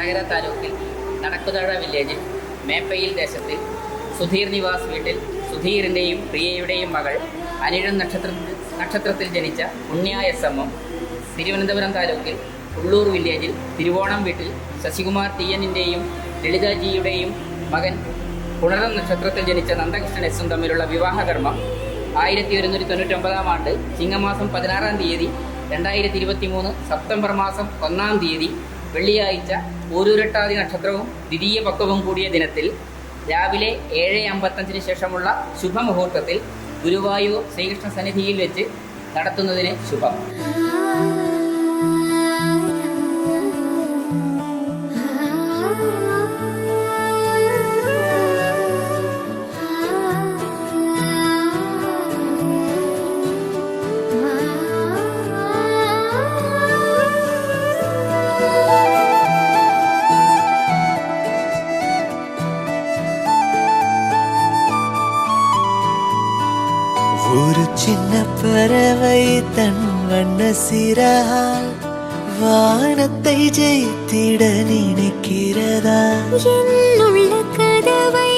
വടകര താലൂക്കിൽ നടക്കുതാഴ വില്ലേജിൽ മേപ്പയിൽ ദേശത്തിൽ സുധീർ നിവാസ് വീട്ടിൽ സുധീറിൻ്റെയും പ്രിയയുടെയും മകൾ അനിഴം നക്ഷത്രത്തിൽ ജനിച്ച പുണ്യ എസ്.എമ്മും തിരുവനന്തപുരം താലൂക്കിൽ ഉള്ളൂർ വില്ലേജിൽ തിരുവോണം വീട്ടിൽ ശശികുമാർ ടി.എൻ.ൻ്റെയും ലളിതാജിയുടെയും മകൻ പുണരം നക്ഷത്രത്തിൽ ജനിച്ച നന്ദകൃഷ്ണൻ എസും തമ്മിലുള്ള വിവാഹകർമ്മം 1199 ആണ്ട് ചിങ്ങമാസം 16-ാം തീയതി 2023 സെപ്റ്റംബർ മാസം 1-ാം തീയതി വെള്ളിയാഴ്ച പൂരുരുട്ടാതി നക്ഷത്രവും ദ്വിതീയ പക്വവും കൂടിയ ദിനത്തിൽ രാവിലെ 7:55 ശേഷമുള്ള ശുഭമുഹൂർത്തത്തിൽ ഗുരുവായൂർ ശ്രീകൃഷ്ണ സന്നിധിയിൽ വെച്ച് നടത്തുന്നതിന് ശുഭം. ஒரு சின்ன பறவை தன் வண்ண சிறகால் வானத்தை ஜெயித்திட நினைக்கிறதா? என்னுள்ள கதவை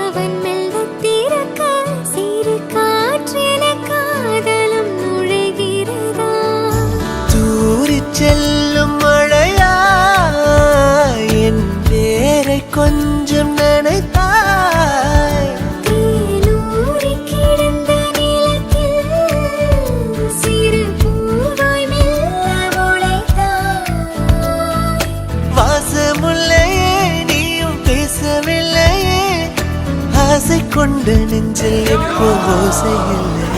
அவன் மெல்ல திறக்க சிறு காற்றென காதலும் நுழைகிறதா? தூரி செல்லும் மழையா என் பேரை கொஞ்சம் நினைத்தாய்? ஆசை கொண்டு நெஞ்சில் எப்போ ஓசை இல்லை.